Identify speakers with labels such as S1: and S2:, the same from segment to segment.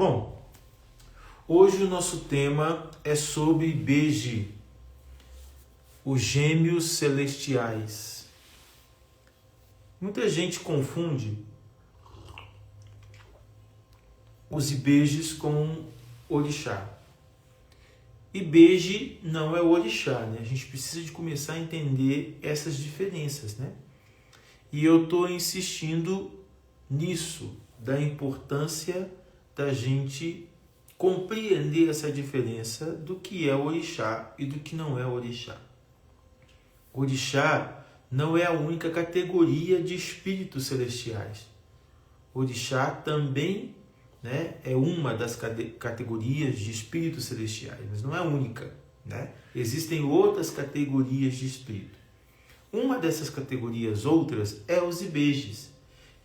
S1: Bom, hoje o nosso tema é sobre Ibeji, os gêmeos celestiais. Muita gente confunde os Ibejis com orixá. Ibeji não é orixá, né? A gente precisa de começar a entender essas diferenças, né? E eu estou insistindo nisso, da importância da gente compreender essa diferença do que é orixá e do que não é orixá. Orixá não é a única categoria de espíritos celestiais. Orixá também, né, é uma das categorias de espíritos celestiais, mas não é a única, né? Existem outras categorias de espírito. Uma dessas categorias outras é os Ibejis,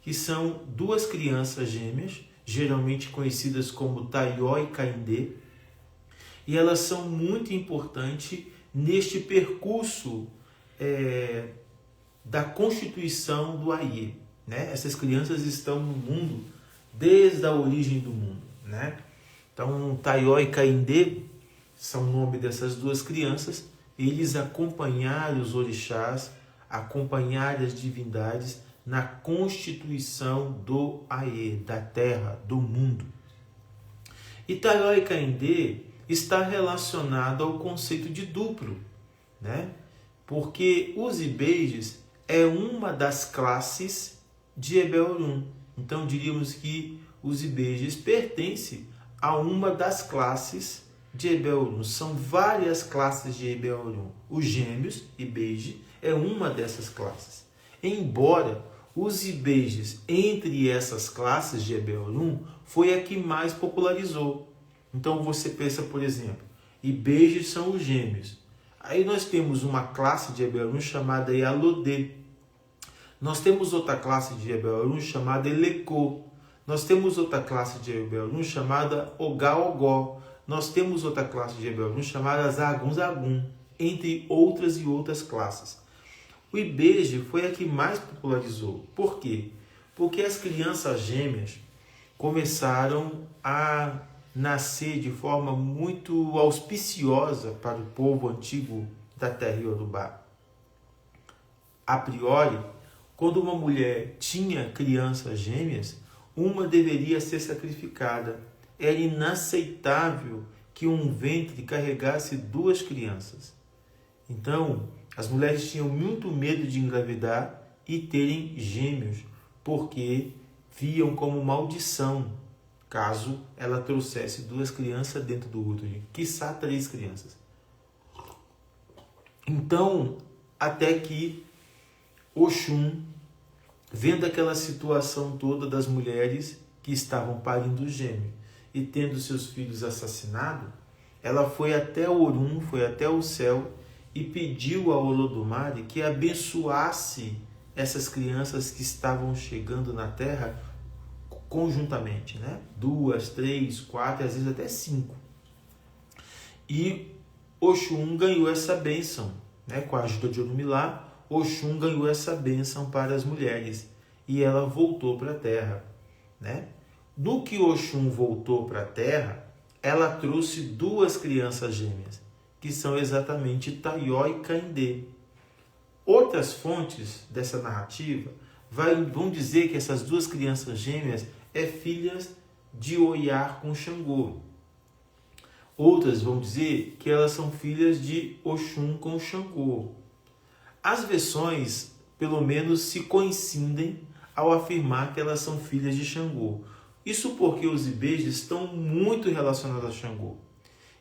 S1: que são duas crianças gêmeas, geralmente conhecidas como Taió e Caindê, e elas são muito importantes neste percurso da constituição do Aie, né? Essas crianças estão no mundo desde a origem do mundo, né? Então, Taió e Caindê são o nome dessas duas crianças. Eles acompanharam os orixás, acompanharam as divindades na constituição do Aie, da terra, do mundo. E Taió e Caindê está relacionado ao conceito de duplo, né? Porque os Ibejis é uma das classes de Ebeorum. Então diríamos que os Ibejis pertencem a uma das classes de Ebeorum. São várias classes de Ebeorum. Os gêmeos, Ibeji, é uma dessas classes. Embora os Ibejis, entre essas classes de Ebeorum, foi a que mais popularizou. Então você pensa, por exemplo, Ibejis são os gêmeos. Aí nós temos uma classe de Ebeorum chamada Yalodê. Nós temos outra classe de Ebeorum chamada Eleco. Nós temos outra classe de Ebeorum chamada Ogaogó. Nós temos outra classe de Ebeorum chamada Zagun, entre outras e outras classes. O Ibeji foi a que mais popularizou. Por quê? Porque as crianças gêmeas começaram a nascer de forma muito auspiciosa para o povo antigo da terra Iorubá. A priori, quando uma mulher tinha crianças gêmeas, uma deveria ser sacrificada. Era inaceitável que um ventre carregasse duas crianças. Então, as mulheres tinham muito medo de engravidar e terem gêmeos, porque viam como maldição caso ela trouxesse duas crianças dentro do útero, quiçá 3 crianças. Então, até que Oxum, vendo aquela situação toda das mulheres que estavam parindo gêmeos e tendo seus filhos assassinados, ela foi até Orum, foi até o céu e pediu a Olodumare que abençoasse essas crianças que estavam chegando na terra conjuntamente, né? 2, 3, 4 e às vezes até 5. E Oxum ganhou essa bênção, né? Com a ajuda de Orunmilá, Oxum ganhou essa bênção para as mulheres e ela voltou para a terra, né? No que Oxum voltou para a terra, ela trouxe 2 crianças gêmeas, que são exatamente Taió e Caindê. Outras fontes dessa narrativa vão dizer que essas 2 crianças gêmeas é filhas de Oiá com Xangô. Outras vão dizer que elas são filhas de Oxum com Xangô. As versões, pelo menos, se coincidem ao afirmar que elas são filhas de Xangô. Isso porque os Ibejis estão muito relacionados a Xangô.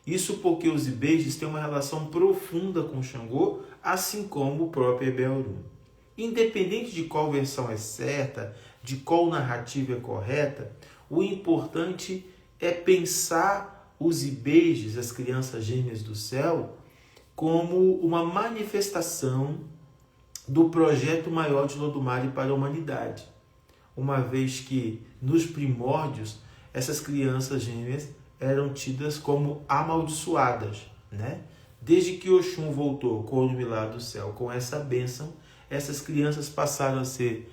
S1: Isso porque os Ibejis têm uma relação profunda com Xangô, assim como o próprio Ebeorum. Independente de qual versão é certa, de qual narrativa é correta, o importante é pensar os Ibejis, as crianças gêmeas do céu, como uma manifestação do projeto maior de Olodumare para a humanidade. Uma vez que, nos primórdios, essas crianças gêmeas eram tidas como amaldiçoadas, né? Desde que Oxum voltou com o Orunmilá do céu, com essa bênção, essas crianças passaram a ser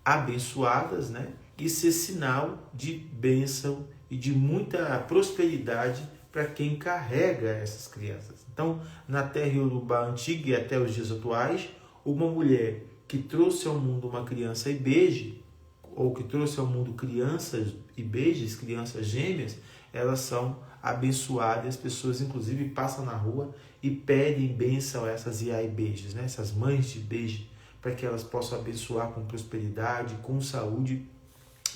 S1: abençoadas, né? E ser sinal de bênção e de muita prosperidade para quem carrega essas crianças. Então, na terra iorubá antiga e até os dias atuais, uma mulher que trouxe ao mundo uma criança ibeje, ou que trouxe ao mundo crianças ibejes, crianças gêmeas, elas são abençoadas. As pessoas, inclusive, passam na rua e pedem bênção a essas ibejes, né? Essas mães de ibeje, para que elas possam abençoar com prosperidade, com saúde,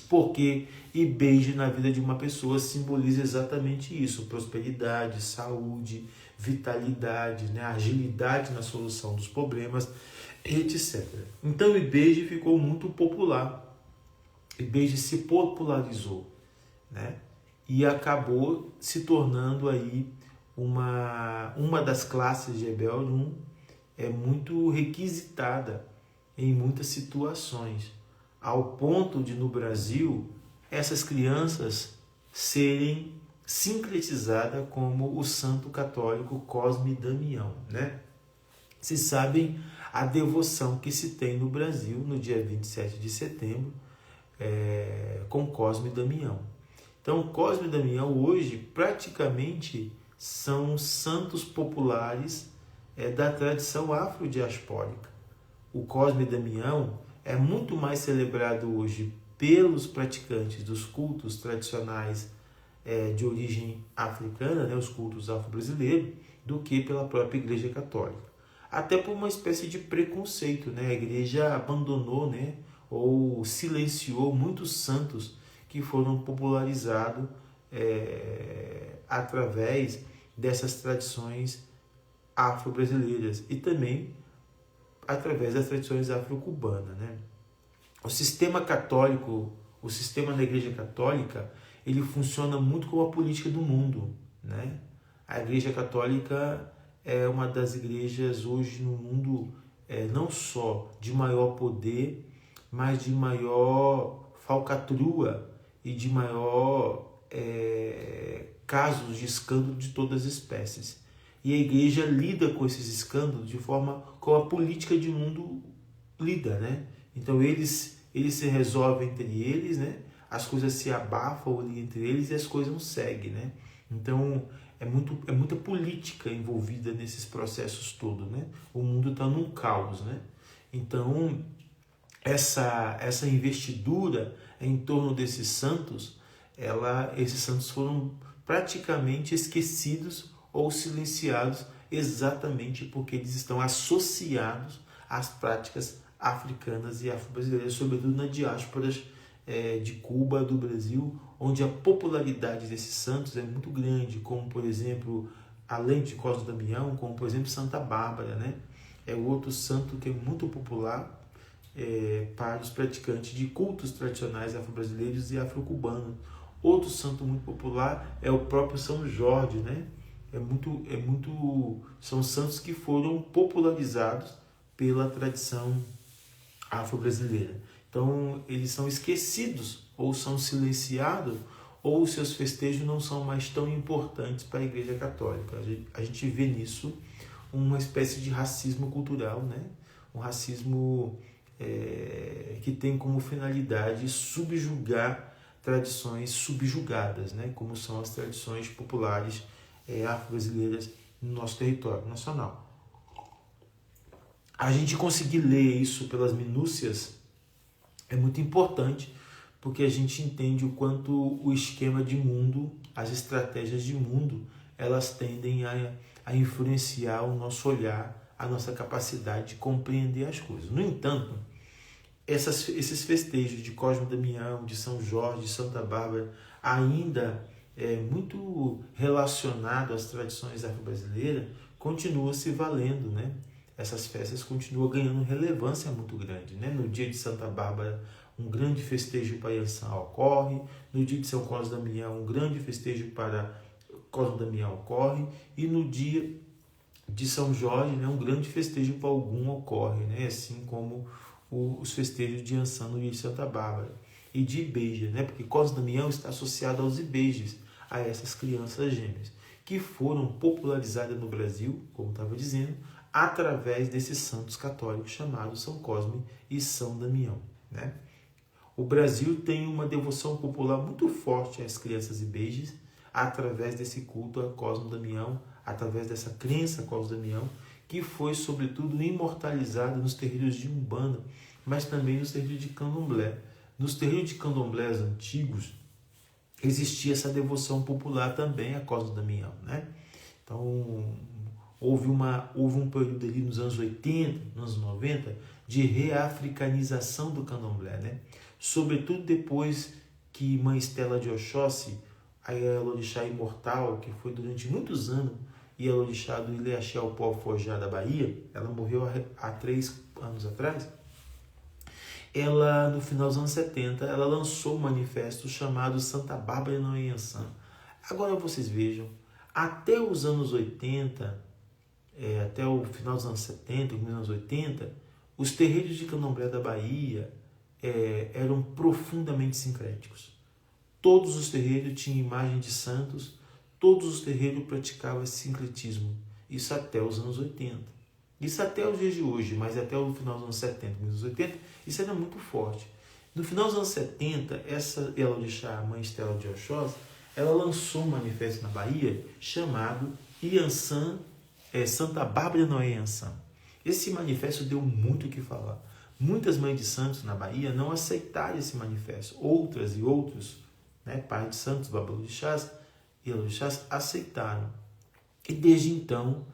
S1: porque ibeje na vida de uma pessoa simboliza exatamente isso: prosperidade, saúde, vitalidade, né? Agilidade na solução dos problemas, etc. Então, ibeje ficou muito popular. Ibeje se popularizou, né? E acabou se tornando aí uma das classes de Ebel-1 muito requisitada em muitas situações, ao ponto de, no Brasil, essas crianças serem sincretizadas como o santo católico Cosme Damião, né? Vocês sabem a devoção que se tem no Brasil no dia 27 de setembro com Cosme Damião. Então, Cosme e Damião hoje praticamente são santos populares da tradição afrodiaspórica. O Cosme e Damião é muito mais celebrado hoje pelos praticantes dos cultos tradicionais de origem africana, né, os cultos afro-brasileiros, do que pela própria Igreja Católica. Até por uma espécie de preconceito, né? A Igreja abandonou, né, ou silenciou muitos santos que foram popularizados através dessas tradições afro-brasileiras e também através das tradições afro-cubanas, né? O sistema católico, o sistema da Igreja Católica, ele funciona muito como a política do mundo, né? A Igreja Católica é uma das igrejas hoje no mundo não só de maior poder, mas de maior falcatrua e de maior casos de escândalo de todas as espécies. E a igreja lida com esses escândalos de forma como a política de mundo lida, né? Então eles se resolvem entre eles, né? As coisas se abafam ali entre eles e as coisas não seguem, né? Então é muita política envolvida nesses processos todos, né? O mundo está num caos, né? Então essa investidura em torno desses santos, esses santos foram praticamente esquecidos ou silenciados exatamente porque eles estão associados às práticas africanas e afro-brasileiras, sobretudo na diáspora de Cuba, do Brasil, onde a popularidade desses santos é muito grande, como, por exemplo, além de Cosme Damião, como, por exemplo, Santa Bárbara, né? É outro santo que é muito popular para os praticantes de cultos tradicionais afro-brasileiros e afro-cubanos. Outro santo muito popular é o próprio São Jorge, né? São santos que foram popularizados pela tradição afro-brasileira. Então, eles são esquecidos ou são silenciados, ou os seus festejos não são mais tão importantes para a Igreja Católica. A gente vê nisso uma espécie de racismo cultural, né? Um racismo que tem como finalidade subjugar tradições subjugadas, né? Como são as tradições populares afro-brasileiras no nosso território nacional. A gente conseguir ler isso pelas minúcias é muito importante, porque a gente entende o quanto o esquema de mundo, as estratégias de mundo, elas tendem a influenciar o nosso olhar, a nossa capacidade de compreender as coisas. No entanto, esses festejos de Cosme Damião, de São Jorge, de Santa Bárbara, ainda muito relacionado às tradições afro-brasileiras, continua se valendo, né? Essas festas continuam ganhando relevância muito grande, né? No dia de Santa Bárbara, um grande festejo para Iansã ocorre. No dia de São Cosme Damião, um grande festejo para Cosme Damião ocorre. E no dia de São Jorge, né, um grande festejo para Ogum ocorre, né? Assim como os festejos de Iansã no dia de Santa Bárbara. E de Ibeja, né? Porque Cosme Damião está associado aos Ibejes, a essas crianças gêmeas, que foram popularizadas no Brasil, como estava dizendo, através desses santos católicos chamados São Cosme e São Damião, né? O Brasil tem uma devoção popular muito forte às crianças e beijos, através desse culto a Cosmo Damião, através dessa crença a Cosmo Damião, que foi, sobretudo, imortalizada nos terreiros de Umbanda, mas também nos terreiros de Candomblé. Nos terreiros de Candomblés antigos, existia essa devoção popular também a Cosmo Damião, né? Então, houve um período ali nos anos 80, nos anos 90, de reafricanização do Candomblé, né? Sobretudo depois que Mãe Estela de Oxóssi, a Elorixá imortal, que foi durante muitos anos e a Elorixá do Ilê-Axé ao Pó Forjá da Bahia, ela morreu há 3 anos atrás. Ela, no final dos anos 70, ela lançou um manifesto chamado Santa Bárbara de Noé-Iansã. Agora vocês vejam, até os anos 80, até o final dos anos 70, nos anos 80, os terreiros de Candomblé da Bahia eram profundamente sincréticos. Todos os terreiros tinham imagem de santos, todos os terreiros praticavam esse sincretismo. Isso até os anos 80. Isso até os dias de hoje, mas até o final dos anos 70, nos anos 80, isso era muito forte. No final dos anos 70, essa Elorixá, Mãe Estela de Oxóssi, ela lançou um manifesto na Bahia chamado Iansã, Santa Bárbara de Noé-Iansã. Esse manifesto deu muito o que falar. Muitas mães de santos na Bahia não aceitaram esse manifesto. Outras e outros, né, pais de santos, babalorixás e elorixás, aceitaram. E desde então,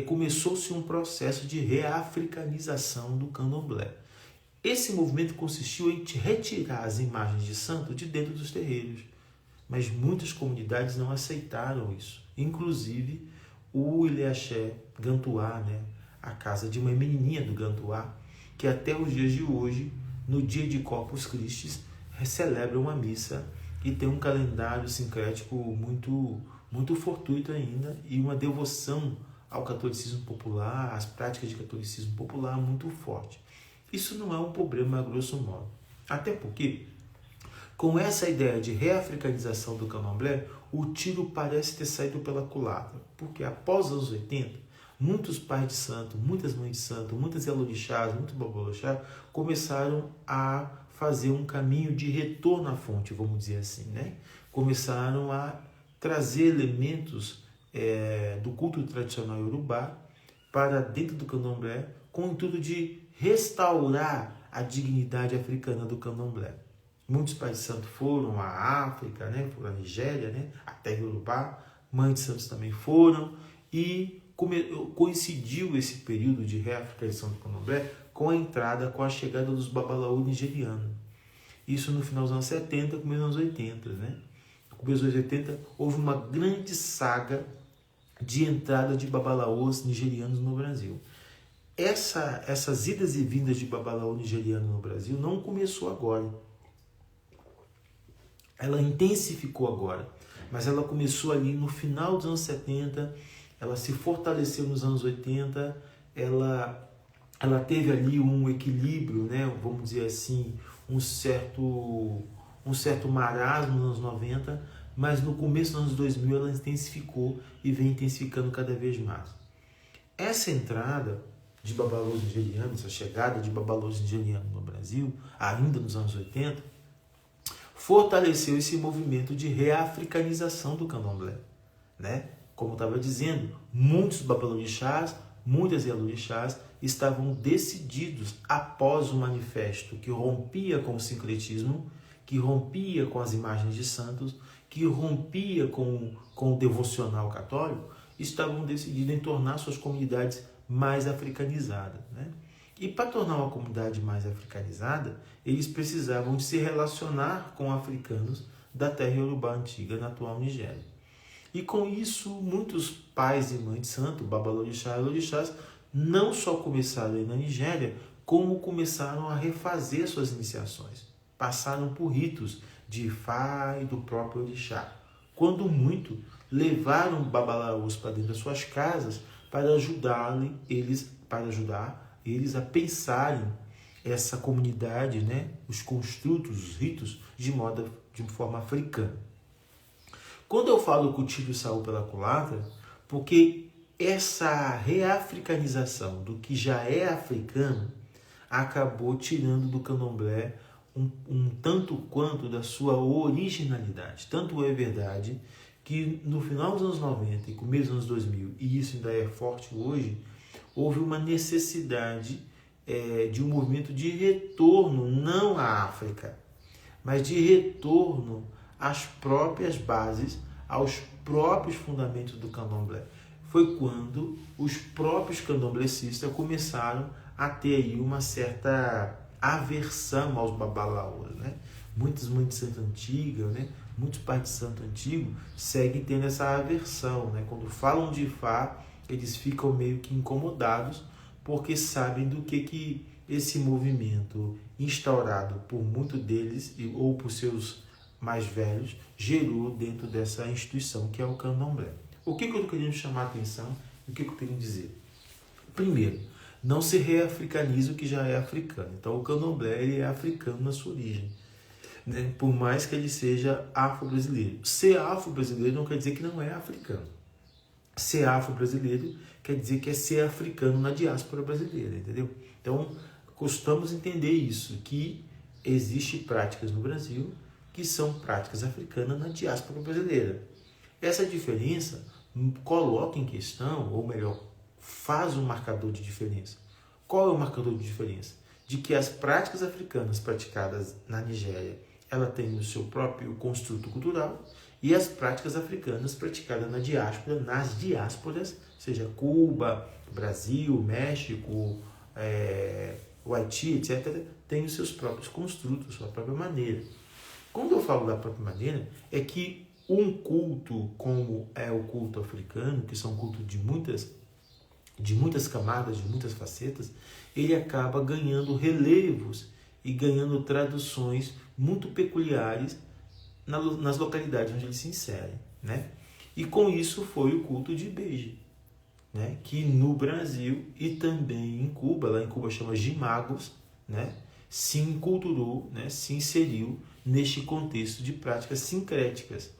S1: começou-se um processo de reafricanização do candomblé. Esse movimento consistiu em retirar as imagens de santo de dentro dos terreiros, mas muitas comunidades não aceitaram isso, inclusive o Ilê-Axé Gantuá, né? A casa de uma menininha do Gantuá, que até os dias de hoje, no dia de Corpus Christi, celebra uma missa e tem um calendário sincrético muito, muito fortuito ainda e uma devoção ao catolicismo popular, às práticas de catolicismo popular muito forte. Isso não é um problema a grosso modo. Até porque, com essa ideia de reafricanização do candomblé, o tiro parece ter saído pela culatra. Porque após os anos 80, muitos pais de santo, muitas mães de santo, muitas elorixás, muitos babalorixás começaram a fazer um caminho de retorno à fonte, vamos dizer assim, né? Começaram a trazer elementos do culto tradicional iorubá para dentro do candomblé, com o intuito de restaurar a dignidade africana do candomblé. Muitos pais de santo foram à África, né? Foram à Nigéria, né? A terra iorubá, mães de santos também foram, e coincidiu esse período de reafricanização do candomblé com a chegada dos babalaú nigerianos. Isso no final dos anos 70, começo dos anos 80, né? No começo dos anos 80 houve uma grande saga de entrada de babalaôs nigerianos no Brasil. Essas idas e vindas de babalaô nigeriano no Brasil não começou agora. Ela intensificou agora, mas ela começou ali no final dos anos 70, ela se fortaleceu nos anos 80, ela teve ali um equilíbrio, né, vamos dizer assim, um certo marasmo nos anos 90, mas no começo dos anos 2000 ela intensificou e vem intensificando cada vez mais. Essa entrada de babalôs nigerianos, essa chegada de babalôs nigerianos no Brasil, ainda nos anos 80, fortaleceu esse movimento de reafricanização do candomblé, né? Como eu estava dizendo, muitos babalorixás, muitas elorixás estavam decididos após o manifesto que rompia com o sincretismo, que rompia com as imagens de santos, que rompia com o devocional católico, estavam decididos em tornar suas comunidades mais africanizadas, né? E para tornar uma comunidade mais africanizada, eles precisavam de se relacionar com africanos da terra iorubá antiga, na atual Nigéria. E com isso, muitos pais e mães de santo, babalorixá e elorixás, não só começaram a ir na Nigéria, como começaram a refazer suas iniciações. Passaram por ritos de Ifá e do próprio orixá. Quando muito, levaram babalaôs para dentro das suas casas para ajudar eles a pensarem essa comunidade, né, os construtos, os ritos, de forma africana. Quando eu falo que o tiro saiu pela culatra, porque essa reafricanização do que já é africano acabou tirando do candomblé um tanto quanto da sua originalidade. Tanto é verdade que no final dos anos 90 e começo dos anos 2000, e isso ainda é forte hoje, houve uma necessidade de um movimento de retorno, não à África, mas de retorno às próprias bases, aos próprios fundamentos do candomblé. Foi quando os próprios candomblecistas começaram a ter aí uma certa aversão aos babalaôs, né? Muitas mães de santo antiga, né? Muitos pais de santo antigo seguem tendo essa aversão, né? Quando falam de Ifá, eles ficam meio que incomodados, porque sabem do que esse movimento instaurado por muitos deles ou por seus mais velhos gerou dentro dessa instituição que é o candomblé. O que eu estou querendo chamar a atenção e o que eu tenho que dizer? Primeiro, não se reafricaniza o que já é africano. Então o candomblé ele é africano na sua origem, né? Por mais que ele seja afro-brasileiro. Ser afro-brasileiro não quer dizer que não é africano. Ser afro-brasileiro quer dizer que é ser africano na diáspora brasileira, entendeu? Então, costumamos entender isso, que existem práticas no Brasil que são práticas africanas na diáspora brasileira. Essa diferença coloca em questão, ou melhor, faz um marcador de diferença. Qual é o marcador de diferença? De que as práticas africanas praticadas na Nigéria, ela tem o seu próprio construto cultural, e as práticas africanas praticadas na diáspora, nas diásporas, seja Cuba, Brasil, México, o Haiti, etc., têm os seus próprios construtos, sua própria maneira. Quando eu falo da própria maneira, é que um culto como é o culto africano, que são cultos de muitas camadas, de muitas facetas, ele acaba ganhando relevos e ganhando traduções muito peculiares nas localidades onde ele se insere, né? E com isso foi o culto de Ibeji, né? Que no Brasil e também em Cuba, lá em Cuba chama Jimagos, né? Se enculturou, né? Se inseriu neste contexto de práticas sincréticas.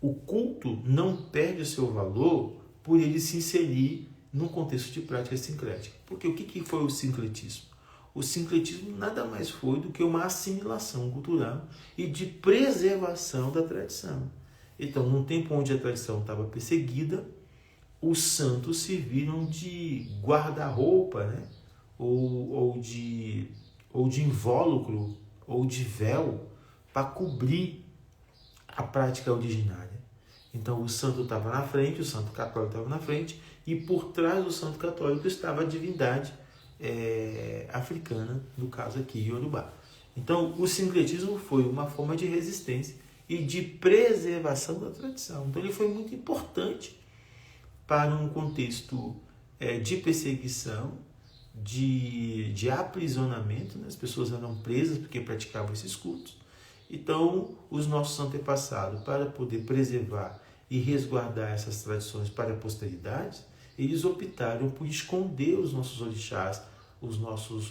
S1: O culto não perde o seu valor por ele se inserir num contexto de prática sincrética. Porque o que foi o sincretismo? O sincretismo nada mais foi do que uma assimilação cultural e de preservação da tradição. Então, num tempo onde a tradição estava perseguida, os santos serviram de guarda-roupa, né? ou de invólucro, ou de véu, para cobrir a prática originária. Então o santo estava na frente, o santo católico estava na frente, e por trás do santo católico estava a divindade africana, no caso aqui, Yorubá. Então o sincretismo foi uma forma de resistência e de preservação da tradição. Então ele foi muito importante para um contexto de perseguição, de aprisionamento, né? As pessoas eram presas porque praticavam esses cultos. Então, os nossos antepassados, para poder preservar e resguardar essas tradições para a posteridade, eles optaram por esconder os nossos orixás,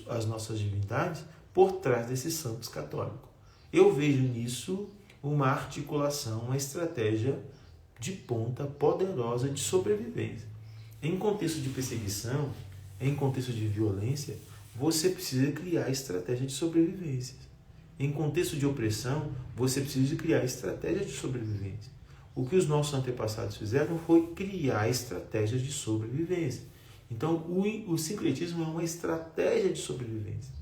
S1: as nossas divindades, por trás desses santos católicos. Eu vejo nisso uma articulação, uma estratégia de ponta poderosa de sobrevivência. Em contexto de perseguição, em contexto de violência, você precisa criar estratégia de sobrevivência. Em contexto de opressão, você precisa criar estratégias de sobrevivência. O que os nossos antepassados fizeram foi criar estratégias de sobrevivência. Então, o sincretismo é uma estratégia de sobrevivência.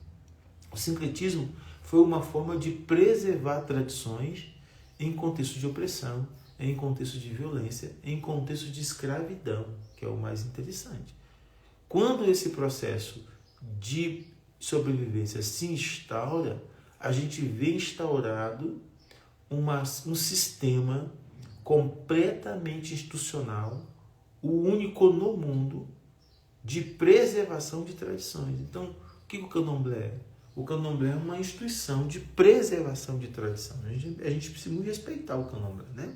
S1: O sincretismo foi uma forma de preservar tradições em contexto de opressão, em contexto de violência, em contexto de escravidão, que é o mais interessante. Quando esse processo de sobrevivência se instaura, a gente vê instaurado um sistema completamente institucional, o único no mundo, de preservação de tradições. Então, o que o candomblé é? O candomblé é uma instituição de preservação de tradição. A gente precisa muito respeitar o candomblé, né?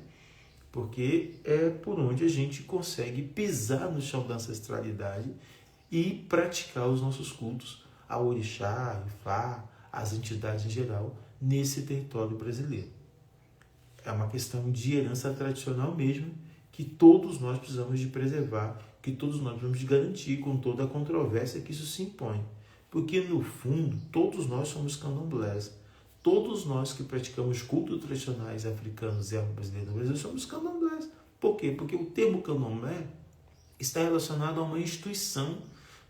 S1: Porque é por onde a gente consegue pisar no chão da ancestralidade e praticar os nossos cultos a orixá, Ifá, as entidades em geral, nesse território brasileiro. É uma questão de herança tradicional mesmo, que todos nós precisamos de preservar, que todos nós precisamos de garantir com toda a controvérsia que isso se impõe. Porque, no fundo, todos nós somos candomblés. todos nós que praticamos cultos tradicionais africanos e afro-brasileiros no Brasil somos candomblés. Por quê? Porque o termo candomblé está relacionado a uma instituição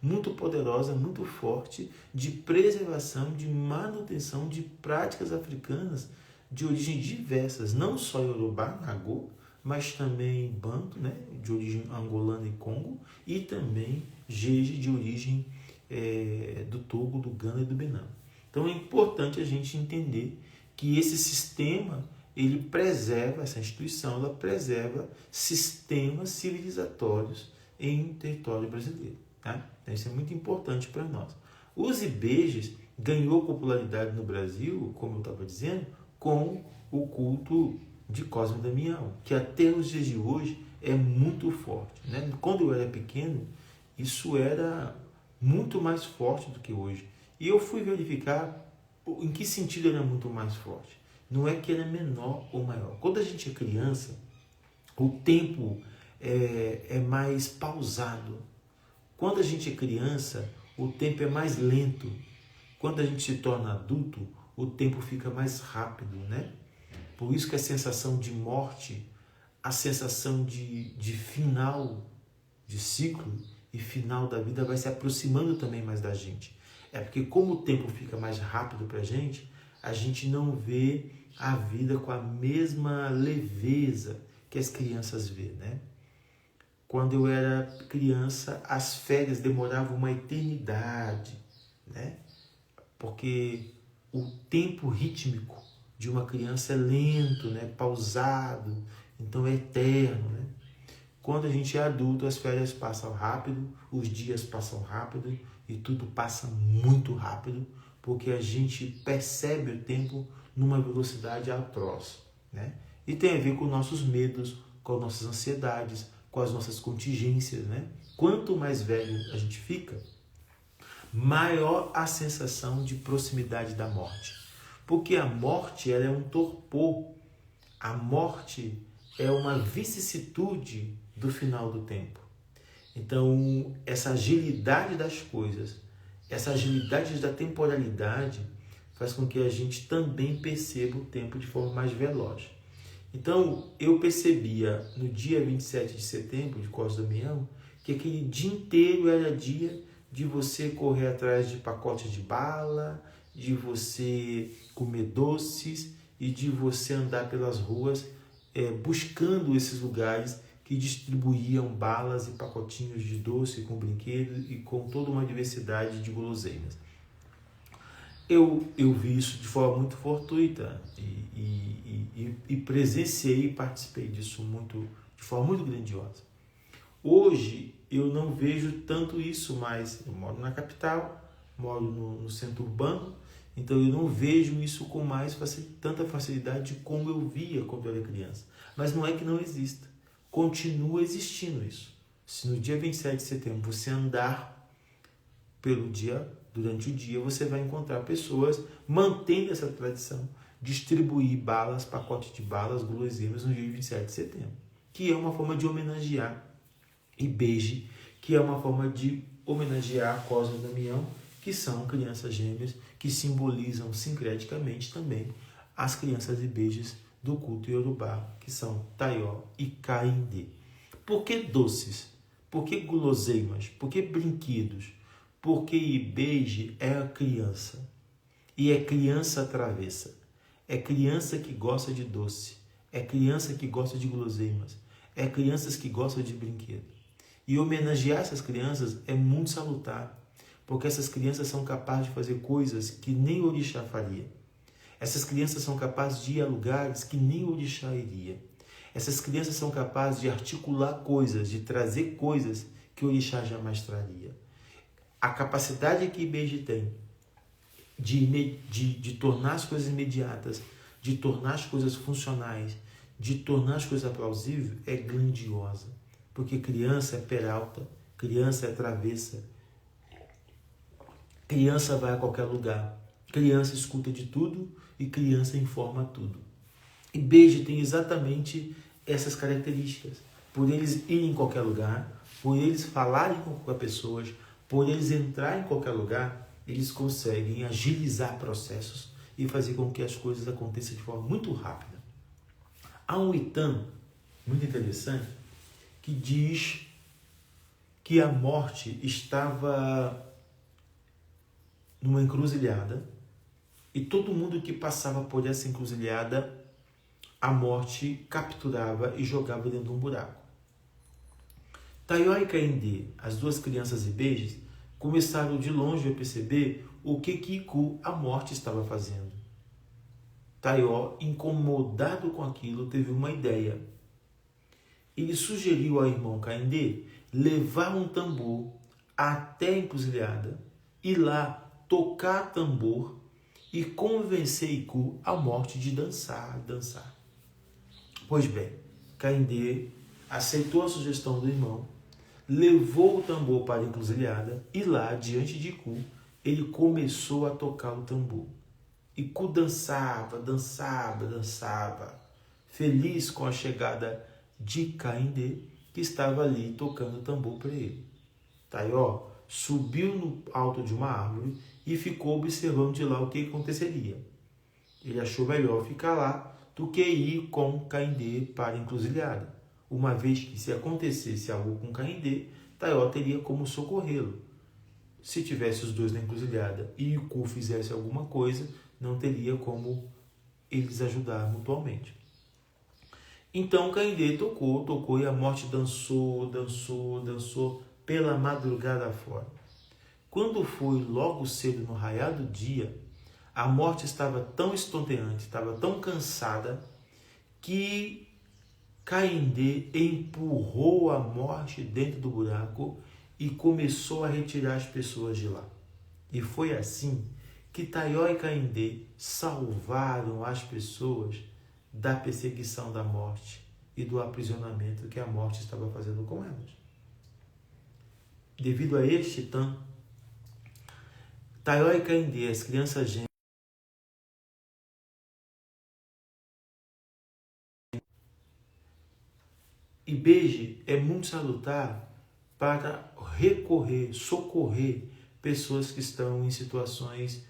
S1: muito poderosa, muito forte, de preservação, de manutenção de práticas africanas de origem diversas, não só Yorubá, Nagô, mas também Banto, né, de origem angolana e Congo, e também Jeje, de origem do Togo, do Ghana e do Benin. Então é importante a gente entender que esse sistema, ele preserva, essa instituição, ela preserva sistemas civilizatórios em território brasileiro. Tá? Então isso é muito importante para nós. Os Ibejes ganhou popularidade no Brasil, como eu estava dizendo, com o culto de Cosme e Damião, que até os dias de hoje é muito forte. Né? Quando eu era pequeno, isso era muito mais forte do que hoje. E eu fui verificar em que sentido era muito mais forte. Não é que era menor ou maior. Quando a gente é criança, o tempo é mais pausado. Quando a gente é criança, o tempo é mais lento. Quando a gente se torna adulto, o tempo fica mais rápido, né? Por isso que a sensação de morte, a sensação de final de ciclo e final da vida vai se aproximando também mais da gente. É porque como o tempo fica mais rápido para a gente não vê a vida com a mesma leveza que as crianças vê, né? Quando eu era criança, as férias demoravam uma eternidade, né? Porque o tempo rítmico de uma criança é lento, né? Pausado, então é eterno, né? Quando a gente é adulto, as férias passam rápido, os dias passam rápido e tudo passa muito rápido, porque a gente percebe o tempo numa velocidade atroz, né? E tem a ver com nossos medos, com as nossas ansiedades, com as nossas contingências, né? Quanto mais velho a gente fica, maior a sensação de proximidade da morte. Porque a morte, ela é um torpor. A morte é uma vicissitude do final do tempo. Então, essa agilidade das coisas, essa agilidade da temporalidade faz com que a gente também perceba o tempo de forma mais veloz. Então, eu percebia no dia 27 de setembro, de Cosme e Damião, que aquele dia inteiro era dia de você correr atrás de pacotes de bala, de você comer doces e de você andar pelas ruas buscando esses lugares que distribuíam balas e pacotinhos de doce com brinquedos e com toda uma diversidade de guloseimas. Eu vi isso de forma muito fortuita e presenciei e participei disso de forma muito grandiosa. Hoje eu não vejo tanto isso mais. Eu moro na capital, moro no centro urbano, então eu não vejo isso com tanta facilidade como eu via quando eu era criança. Mas não é que não exista. Continua existindo isso. Se no dia 27 de setembro você andar durante o dia, você vai encontrar pessoas mantendo essa tradição, distribuir balas, pacotes de balas, guloseimas no dia 27 de setembro, que é uma forma de homenagear Ibeje, que é uma forma de homenagear Cosme e Damião, que são crianças gêmeas que simbolizam sincreticamente também as crianças Ibejes do culto Yorubá, que são Taió e Caindê. Por que doces? Por que guloseimas? Por que brinquedos? Porque Ibeje é a criança. E é criança travessa. É criança que gosta de doce. É criança que gosta de guloseimas. É crianças que gostam de brinquedo. E homenagear essas crianças é muito salutar, porque essas crianças são capazes de fazer coisas que nem o orixá faria. Essas crianças são capazes de ir a lugares que nem o orixá iria. Essas crianças são capazes de articular coisas, de trazer coisas que o orixá jamais traria. A capacidade que Ibeje tem de tornar as coisas imediatas, de tornar as coisas funcionais, de tornar as coisas plausíveis é grandiosa. Porque criança é peralta, criança é travessa, criança vai a qualquer lugar, criança escuta de tudo e criança informa tudo. Ibeje tem exatamente essas características. Por eles irem em qualquer lugar, por eles falarem com qualquer pessoa, por eles entrarem em qualquer lugar, eles conseguem agilizar processos e fazer com que as coisas aconteçam de forma muito rápida. Há um itam muito interessante que diz que a morte estava numa encruzilhada e todo mundo que passava por essa encruzilhada, a morte capturava e jogava dentro de um buraco. Taió e Caindê, as duas crianças Ibejes, começaram de longe a perceber o que Iku, a morte, estava fazendo. Taió, incomodado com aquilo, teve uma ideia. Ele sugeriu ao irmão Caindê levar um tambor até a encruzilhada e lá tocar tambor e convencer Iku, a morte, de dançar. Pois bem, Caindê aceitou a sugestão do irmão, levou o tambor para a encruzilhada e lá, diante de Iku, ele começou a tocar o tambor. Iku dançava, feliz com a chegada de Caindê, que estava ali tocando o tambor para ele. Taió subiu no alto de uma árvore e ficou observando de lá o que aconteceria. Ele achou melhor ficar lá do que ir com Caindê para a encruzilhada, uma vez que, se acontecesse algo com Caindê, Taió teria como socorrê-lo. Se tivesse os dois na encruzilhada e Iku fizesse alguma coisa, não teria como eles ajudar mutuamente. Então Caindê tocou e a morte dançou pela madrugada fora. Quando foi logo cedo no raiar do dia, a morte estava tão estonteante, estava tão cansada, que Caindê empurrou a morte dentro do buraco e começou a retirar as pessoas de lá. E foi assim que Taió e Caindê salvaram as pessoas da perseguição da morte e do aprisionamento que a morte estava fazendo com elas. Devido a este itam, Taió e Caindê, as crianças gêmeas, Ibeje é muito salutar para socorrer pessoas que estão em situações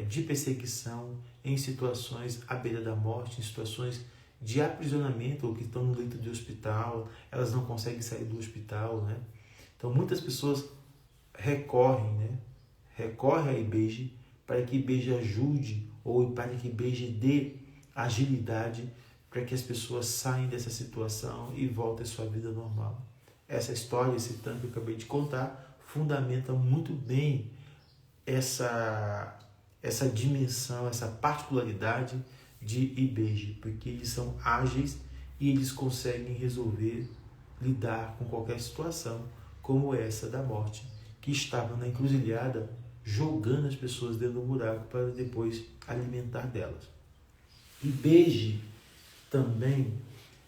S1: de perseguição, em situações à beira da morte, em situações de aprisionamento, ou que estão no leito de hospital, elas não conseguem sair do hospital, né? Então muitas pessoas recorrem a Ibeje para que Ibeje ajude, ou para que Ibeje dê agilidade para que as pessoas saiam dessa situação e voltem à sua vida normal. Essa história, esse itam que eu acabei de contar, fundamenta muito bem essa dimensão, essa particularidade de Ibeje, porque eles são ágeis e eles conseguem resolver, lidar com qualquer situação, como essa da morte, que estava na encruzilhada jogando as pessoas dentro do buraco para depois alimentar delas. Ibeje também,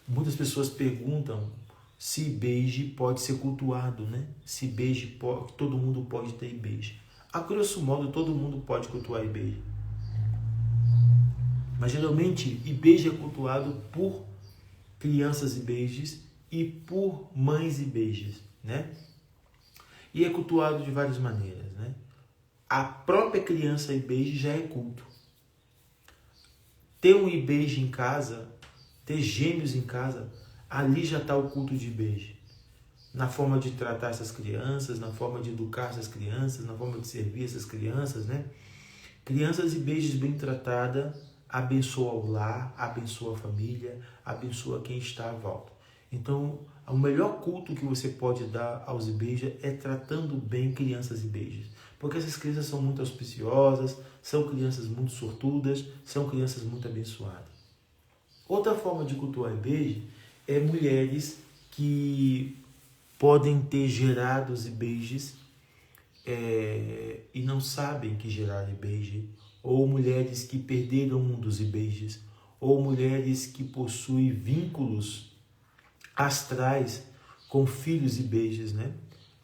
S1: muitas pessoas perguntam se Ibeje pode ser cultuado, né? Se Ibeje todo mundo pode ter Ibeje. A grosso modo, todo mundo pode cultuar Ibeje. Mas geralmente Ibeje é cultuado por crianças Ibejes e por mães Ibejes, né? E é cultuado de várias maneiras, né? A própria criança Ibeje já é culto. Ter um Ibeje em casa, ter gêmeos em casa, ali já está o culto de Ibeje. Na forma de tratar essas crianças, na forma de educar essas crianças, na forma de servir essas crianças, né? Crianças Ibejes bem tratadas abençoa o lar, abençoa a família, abençoa quem está à volta. Então, o melhor culto que você pode dar aos Ibejes é tratando bem crianças Ibejes. Porque essas crianças são muito auspiciosas, são crianças muito sortudas, são crianças muito abençoadas. Outra forma de cultuar Ibeje é mulheres que podem ter gerado os Ibejes e não sabem que geraram Ibeje, ou mulheres que perderam um dos Ibejes, ou mulheres que possuem vínculos astrais com filhos Ibejes, né?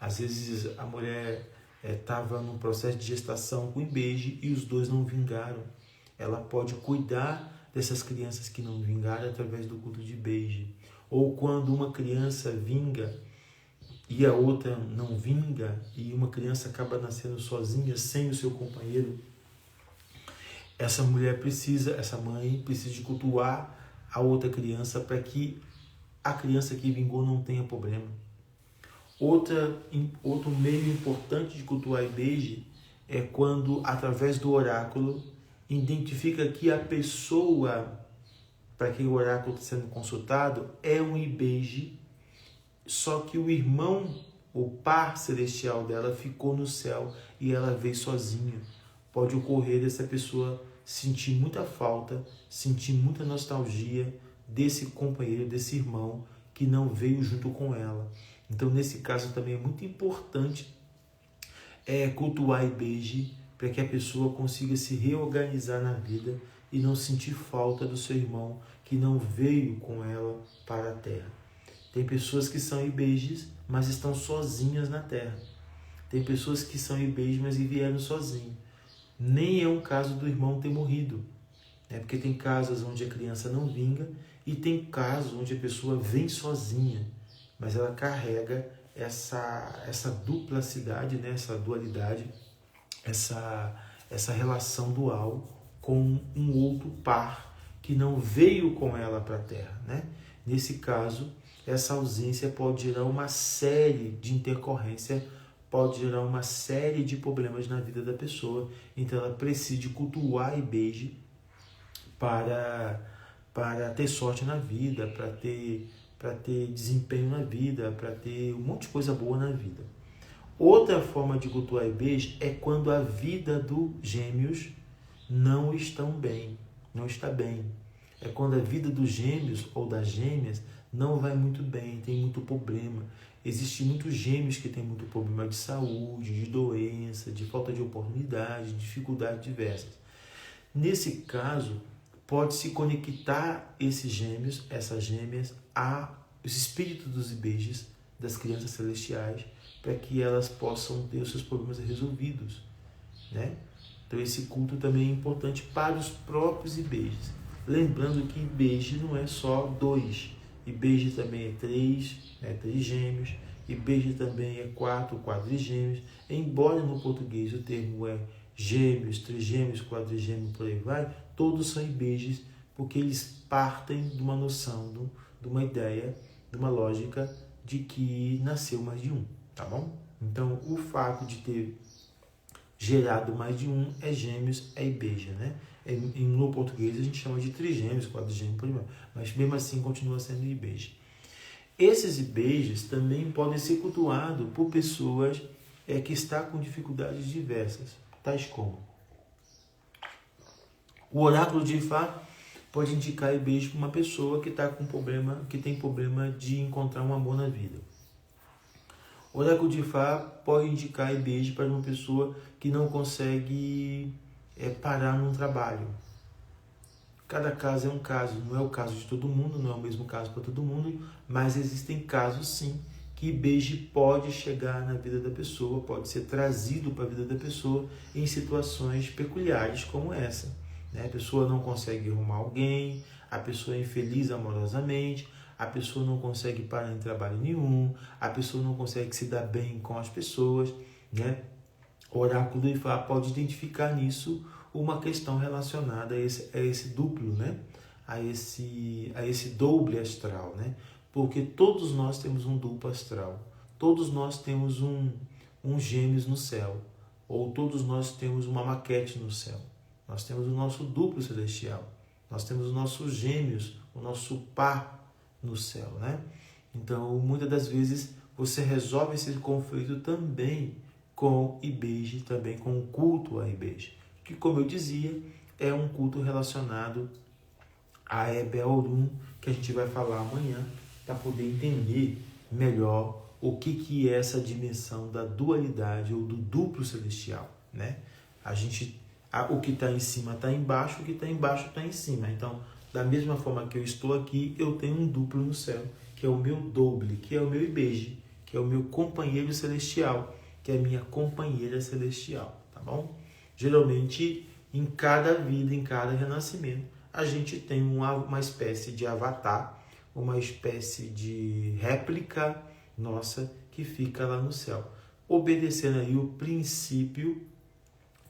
S1: Às vezes a mulher estava num processo de gestação com Ibeje e os dois não vingaram. Ela pode cuidar dessas crianças que não vingaram através do culto de Ibeje. Ou quando uma criança vinga e a outra não vinga, e uma criança acaba nascendo sozinha, sem o seu companheiro, essa mãe precisa de cultuar a outra criança para que a criança que vingou não tenha problema. Outro meio importante de cultuar Ibeji é quando, através do oráculo, identifica que a pessoa para quem o oráculo está sendo consultado é um Ibeji, só que o irmão, o par celestial dela, ficou no céu e ela veio sozinha. Pode ocorrer dessa pessoa sentir muita falta, sentir muita nostalgia desse companheiro, desse irmão que não veio junto com ela. Então, nesse caso também é muito importante cultuar Ibeji para que a pessoa consiga se reorganizar na vida e não sentir falta do seu irmão que não veio com ela para a Terra. Tem pessoas que são Ibejis, mas estão sozinhas na Terra. Tem pessoas que são Ibejis, mas vieram sozinhos. Nem é um caso do irmão ter morrido, né? Porque tem casos onde a criança não vinga e tem casos onde a pessoa vem sozinha, mas ela carrega essa duplacidade, né? Essa dualidade, essa relação dual com um outro par que não veio com ela para a Terra, né? Nesse caso, essa ausência pode gerar uma série de intercorrência, pode gerar uma série de problemas na vida da pessoa. Então ela precisa cultuar Ibeji para ter sorte na vida, para ter desempenho na vida, para ter um monte de coisa boa na vida. Outra forma de cultuar Ibeji é quando a vida dos gêmeos não está bem. É quando a vida dos gêmeos ou das gêmeas não vai muito bem, tem muito problema. Existem muitos gêmeos que têm muito problema de saúde, de doença, de falta de oportunidade, dificuldades diversas. Nesse caso, pode-se conectar esses gêmeos, essas gêmeas, aos espíritos dos Ibejis, das crianças celestiais, para que elas possam ter os seus problemas resolvidos, né? Então esse culto também é importante para os próprios Ibejis. Lembrando que Ibeji não é só 2. Ibeji também é 3, né? 3 gêmeos. Ibeji também é 4 quadrigêmeos. Embora no português o termo é gêmeos, trigêmeos, quadrigêmeos, por aí vai, todos são Ibejis, porque eles partem de uma noção, de uma ideia, de uma lógica de que nasceu mais de um, tá bom? Então o fato de ter gerado mais de um é gêmeos, é Ibeji, né? No português a gente chama de trigêmeos, quadrigêmeos, mas mesmo assim continua sendo Ibeji. Esses Ibejis também podem ser cultuados por pessoas que estão com dificuldades diversas, tais como o oráculo de Ifá pode indicar Ibeji para uma pessoa que está com problema, que tem problema de encontrar um amor na vida. O oráculo de Ifá pode indicar Ibeji para uma pessoa que não consegue parar num trabalho. Cada caso é um caso, não é o caso de todo mundo, não é o mesmo caso para todo mundo, mas existem casos sim que Ibeji pode chegar na vida da pessoa, pode ser trazido para a vida da pessoa em situações peculiares como essa, né? A pessoa não consegue arrumar alguém, a pessoa é infeliz amorosamente, a pessoa não consegue parar em trabalho nenhum, a pessoa não consegue se dar bem com as pessoas, né? O oráculo do Ifá pode identificar nisso uma questão relacionada a esse duplo, né? a esse doble astral, né? Porque todos nós temos um duplo astral, todos nós temos um gêmeos no céu, ou todos nós temos uma maquete no céu. Nós temos o nosso duplo celestial, nós temos os nossos gêmeos, o nosso par no céu, né? Então, muitas das vezes, você resolve esse conflito também com Ibeji, também com o culto a Ibeji, que, como eu dizia, é um culto relacionado a Ebe-Orum, que a gente vai falar amanhã, para poder entender melhor o que é essa dimensão da dualidade ou do duplo celestial, né? O que está em cima está embaixo, o que está embaixo está em cima. Então, da mesma forma que eu estou aqui, eu tenho um duplo no céu, que é o meu doble, que é o meu Ibeji, que é o meu companheiro celestial, que é a minha companheira celestial, tá bom? Geralmente, em cada vida, em cada renascimento, a gente tem uma espécie de avatar, uma espécie de réplica nossa que fica lá no céu, obedecendo aí o princípio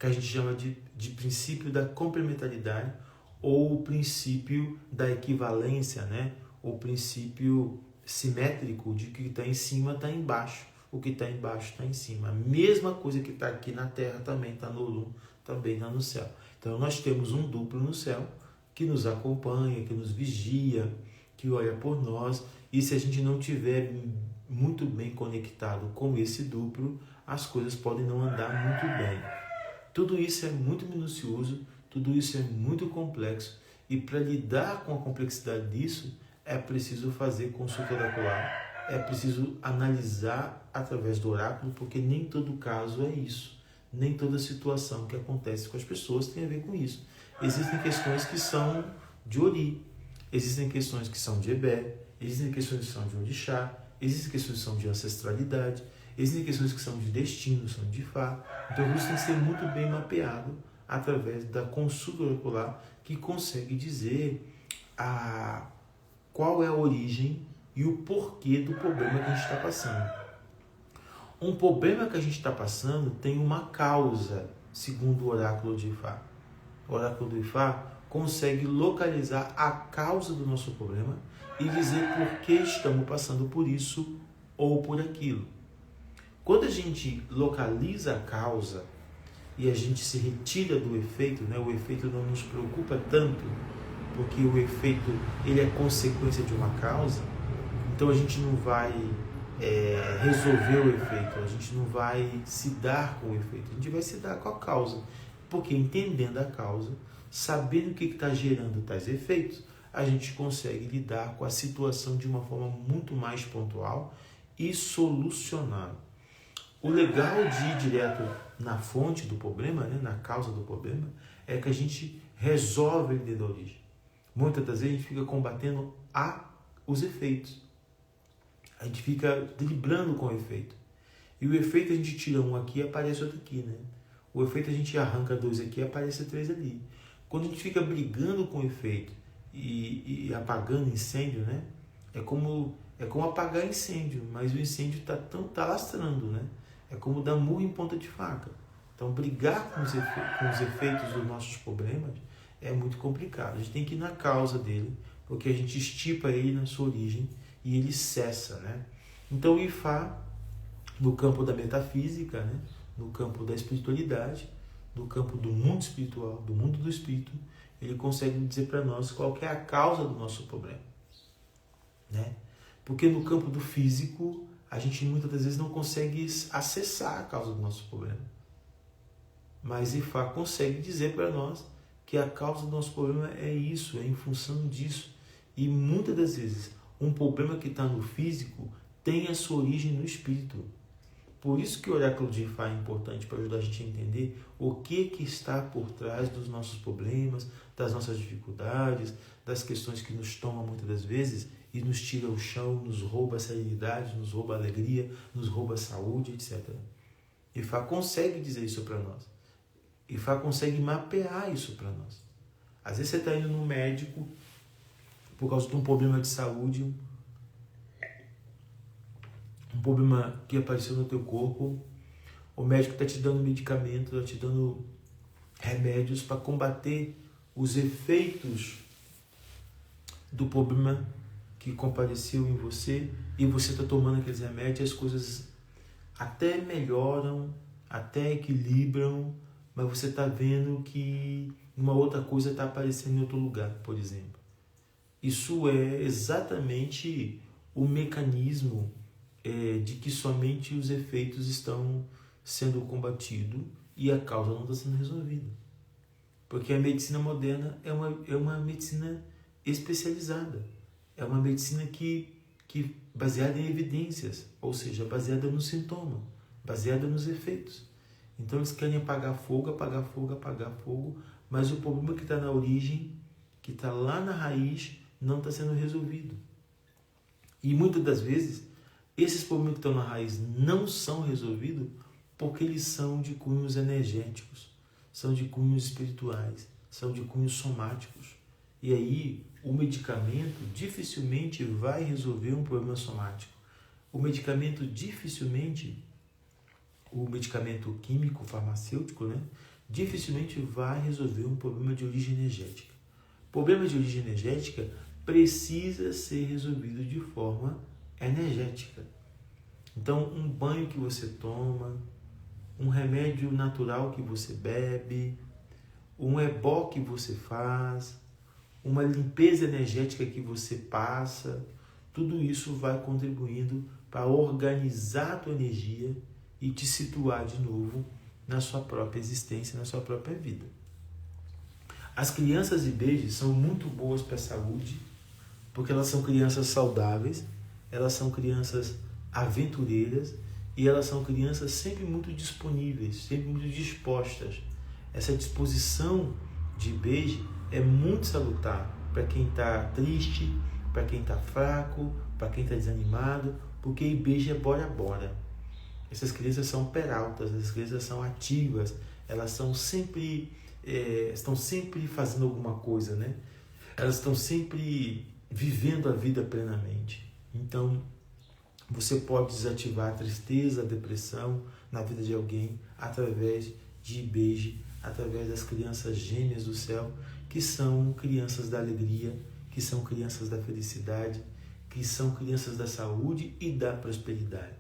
S1: que a gente chama de princípio da complementaridade ou o princípio da equivalência, né? O princípio simétrico de que está em cima está embaixo, o que está embaixo está em cima. A mesma coisa que está aqui na Terra também está no Olum, também está no céu. Então nós temos um duplo no céu que nos acompanha, que nos vigia, que olha por nós, e se a gente não tiver muito bem conectado com esse duplo, as coisas podem não andar muito bem. Tudo isso é muito minucioso, tudo isso é muito complexo, e para lidar com a complexidade disso, é preciso fazer consulta oracular, é preciso analisar através do oráculo, porque nem todo caso é isso, nem toda situação que acontece com as pessoas tem a ver com isso. Existem questões que são de Ori, existem questões que são de Ebé, existem questões que são de Orixá, existem questões que são de ancestralidade, existem questões que são de destino, são de Ifá. Então isso tem que ser muito bem mapeado através da consulta oracular, que consegue dizer qual é a origem e o porquê do problema que a gente está passando. Um problema que a gente está passando tem uma causa, segundo o oráculo de Ifá. O oráculo do Ifá consegue localizar a causa do nosso problema e dizer por que estamos passando por isso ou por aquilo. Quando a gente localiza a causa e a gente se retira do efeito, né? O efeito não nos preocupa tanto, porque o efeito ele é consequência de uma causa, então a gente não vai resolver o efeito, a gente não vai se dar com o efeito, a gente vai se dar com a causa, porque entendendo a causa, sabendo o que está gerando tais efeitos, a gente consegue lidar com a situação de uma forma muito mais pontual e solucionar. O legal de ir direto na fonte do problema, né, na causa do problema, é que a gente resolve ele da origem. Muitas das vezes a gente fica combatendo os efeitos. A gente fica driblando com o efeito. E o efeito a gente tira um aqui e aparece outro aqui, né? O efeito a gente arranca 2 aqui e aparece 3 ali. Quando a gente fica brigando com o efeito e apagando incêndio, né? É como apagar incêndio, mas o incêndio tá lastrando, né? É como dar murro em ponta de faca. Então brigar com os efeitos dos nossos problemas é muito complicado. A gente tem que ir na causa dele, porque a gente estipa ele na sua origem e ele cessa, né? Então o Ifá, no campo da metafísica, né? No campo da espiritualidade, no campo do mundo espiritual, do mundo do espírito, ele consegue dizer para nós qual que é a causa do nosso problema, né? Porque no campo do físico, a gente muitas das vezes não consegue acessar a causa do nosso problema. Mas Ifá consegue dizer para nós que a causa do nosso problema é isso, é em função disso. E muitas das vezes, um problema que está no físico tem a sua origem no espírito. Por isso que o oráculo de Ifá é importante para ajudar a gente a entender o que está por trás dos nossos problemas, das nossas dificuldades, das questões que nos tomam muitas das vezes e nos tira o chão, nos rouba a serenidade, nos rouba a alegria, nos rouba a saúde, etc. Ifá consegue dizer isso para nós. Ifá consegue mapear isso para nós. Às vezes você está indo no médico por causa de um problema de saúde, um problema que apareceu no teu corpo, o médico está te dando medicamento, está te dando remédios para combater os efeitos do problema que compareceu em você, e você está tomando aqueles remédios e as coisas até melhoram, até equilibram, mas você está vendo que uma outra coisa está aparecendo em outro lugar, por exemplo. Isso é exatamente o mecanismo de que somente os efeitos estão sendo combatidos e a causa não está sendo resolvida. Porque a medicina moderna é uma medicina especializada. É uma medicina que baseada em evidências, ou seja, baseada no sintoma, baseada nos efeitos. Então eles querem apagar fogo, mas o problema que está na origem, que está lá na raiz, não está sendo resolvido. E muitas das vezes, esses problemas que estão na raiz não são resolvidos porque eles são de cunhos energéticos, são de cunhos espirituais, são de cunhos somáticos. E aí, o medicamento dificilmente vai resolver um problema somático. O medicamento químico, farmacêutico, né, dificilmente vai resolver um problema de origem energética. Problema de origem energética precisa ser resolvido de forma energética. Então, um banho que você toma, um remédio natural que você bebe, um ebó que você faz, uma limpeza energética que você passa, tudo isso vai contribuindo para organizar a tua energia e te situar de novo na sua própria existência, na sua própria vida. As crianças IBEJs são muito boas para a saúde, porque elas são crianças saudáveis, elas são crianças aventureiras e elas são crianças sempre muito disponíveis, sempre muito dispostas. Essa disposição de IBEJ é muito salutar para quem está triste, para quem está fraco, para quem está desanimado, porque IBEJ é bora. Essas crianças são peraltas, essas crianças são ativas, elas estão sempre fazendo alguma coisa, né? Elas estão sempre vivendo a vida plenamente. Então, você pode desativar a tristeza, a depressão na vida de alguém através de IBEJ, através das crianças gêmeas do céu, que são crianças da alegria, que são crianças da felicidade, que são crianças da saúde e da prosperidade.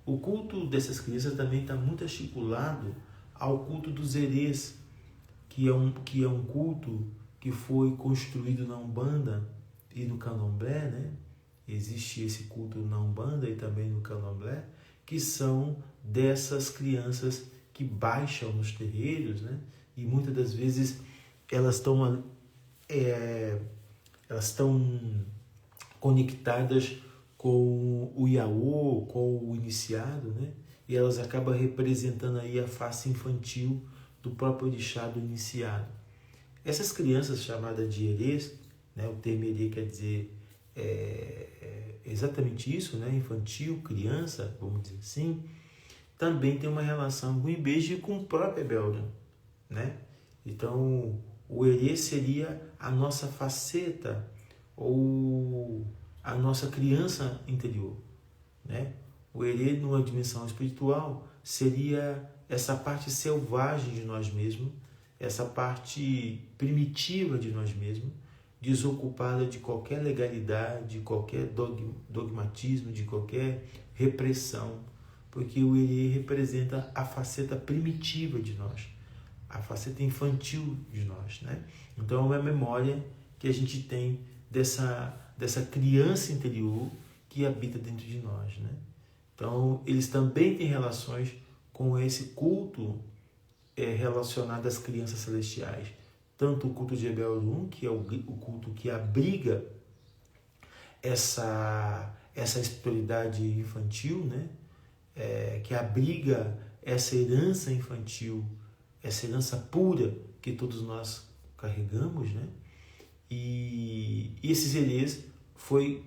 S1: O culto dessas crianças também está muito articulado ao culto dos herês, que é um culto que foi construído na Umbanda e no Candomblé, né? Existe esse culto na Umbanda e também no Candomblé, que são dessas crianças que baixam nos terreiros, né? E muitas das vezes elas estão conectadas com o Iaô, com o iniciado, né? E elas acabam representando aí a face infantil do próprio orixá do iniciado. Essas crianças chamadas de herês, né? O termo herê quer dizer exatamente isso, né? Infantil, criança, vamos dizer assim, também tem uma relação com o IBEJ e com o próprio Ebeldan, né? Então, o herê seria a nossa faceta ou a nossa criança interior, né? O herê, numa dimensão espiritual, seria essa parte selvagem de nós mesmos, essa parte primitiva de nós mesmos, desocupada de qualquer legalidade, de qualquer dogmatismo, de qualquer repressão, porque o herê representa a faceta primitiva de nós, a faceta infantil de nós, né? Então é uma memória que a gente tem dessa criança interior que habita dentro de nós, né? Então eles também têm relações com esse culto relacionado às crianças celestiais. Tanto o culto de Ebelrum, que é o culto que abriga essa espiritualidade infantil, né? Que abriga essa herança infantil, essa herança pura que todos nós carregamos, né? E esses herês foi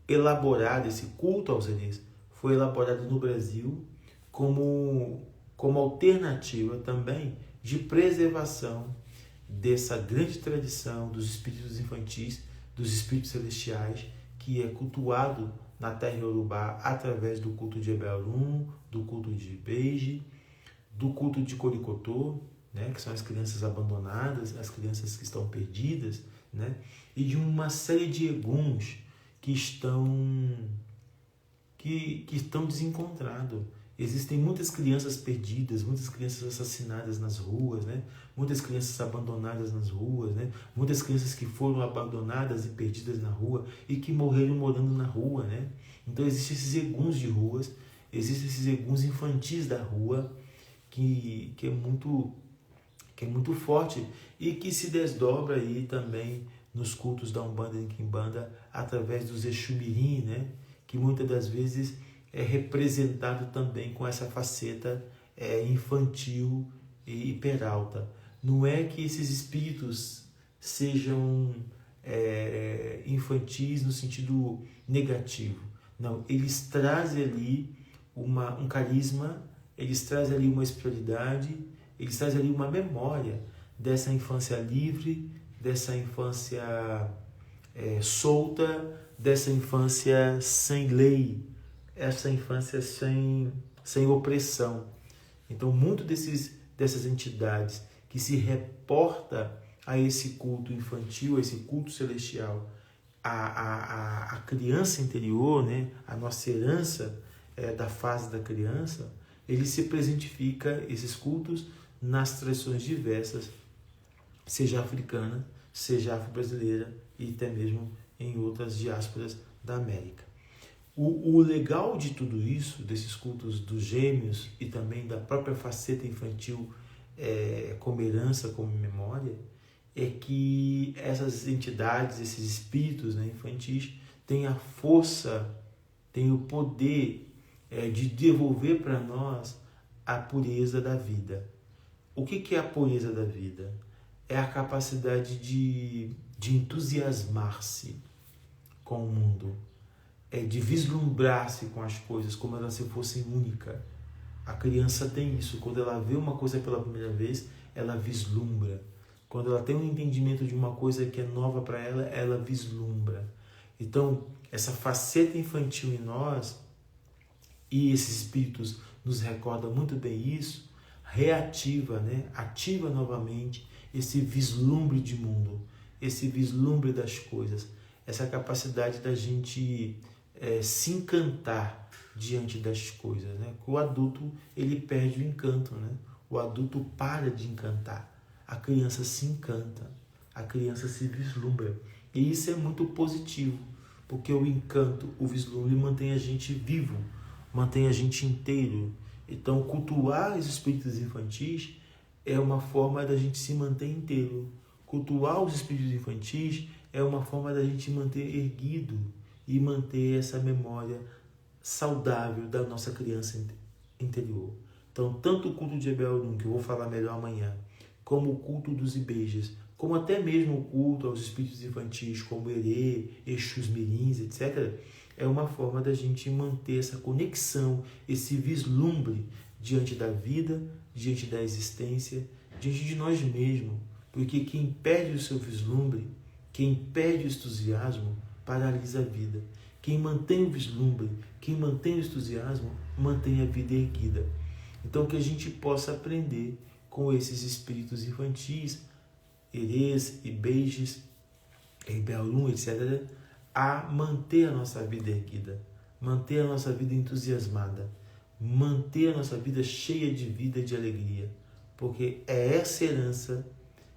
S1: elaborado, esse culto aos herês foi elaborado no Brasil como alternativa também de preservação dessa grande tradição dos espíritos infantis, dos espíritos celestiais, que é cultuado na terra Yorubá através do culto de Ebelrum, do culto de IBEJ, do culto de Coricotô, né, que são as crianças abandonadas, as crianças que estão perdidas, né, e de uma série de eguns que estão desencontrados. Existem muitas crianças perdidas, muitas crianças assassinadas nas ruas, né? Muitas crianças abandonadas nas ruas, né? Muitas crianças que foram abandonadas e perdidas na rua e que morreram morando na rua, né? Então existem esses eguns de ruas, existem esses eguns infantis da rua que é muito forte e que se desdobra aí também nos cultos da Umbanda e Quimbanda através dos Exumirim, né? Que muitas das vezes é representado também com essa faceta infantil e peralta. Não é que esses espíritos sejam infantis no sentido negativo. Não, eles trazem ali um carisma, eles trazem ali uma espiritualidade, eles trazem ali uma memória dessa infância livre, dessa infância solta, dessa infância sem lei, essa infância sem opressão. Então, muitos dessas entidades que se reporta a esse culto infantil, a esse culto celestial, a criança interior, né? A nossa herança da fase da criança, ele se presentifica, esses cultos, nas tradições diversas, seja africana, seja afro-brasileira e até mesmo em outras diásporas da América. O legal de tudo isso, desses cultos dos gêmeos e também da própria faceta infantil como herança, como memória, é que essas entidades, esses espíritos, né, infantis, têm a força, têm o poder de devolver para nós a pureza da vida. O que é a pureza da vida? É a capacidade de entusiasmar-se com o mundo, de vislumbrar-se com as coisas como elas se fossem únicas. A criança tem isso. Quando ela vê uma coisa pela primeira vez, ela vislumbra. Quando ela tem um entendimento de uma coisa que é nova para ela, ela vislumbra. Então, essa faceta infantil em nós, e esses espíritos nos recordam muito bem isso, reativa, né? Ativa novamente esse vislumbre de mundo, esse vislumbre das coisas, essa capacidade da gente se encantar diante das coisas, né? O adulto, ele perde o encanto, né? O adulto para de encantar, a criança se encanta, a criança se vislumbra, e isso é muito positivo, porque o encanto, o vislumbre mantém a gente vivo, mantém a gente inteiro. Então, cultuar os espíritos infantis é uma forma da gente se manter inteiro. Cultuar os espíritos infantis é uma forma da gente manter erguido e manter essa memória saudável da nossa criança interior. Então, tanto o culto de Ebel-Unum, que eu vou falar melhor amanhã, como o culto dos Ibejas, como até mesmo o culto aos espíritos infantis, como Erê, Exus Mirins, etc., é uma forma da gente manter essa conexão, esse vislumbre diante da vida, diante da existência, diante de nós mesmos. Porque quem perde o seu vislumbre, quem perde o entusiasmo, paralisa a vida. Quem mantém o vislumbre, quem mantém o entusiasmo, mantém a vida erguida. Então, que a gente possa aprender com esses espíritos infantis, Erês, Ibejas, Ebel-Unum, etc., a manter a nossa vida erguida, manter a nossa vida entusiasmada, manter a nossa vida cheia de vida e de alegria, porque é essa herança,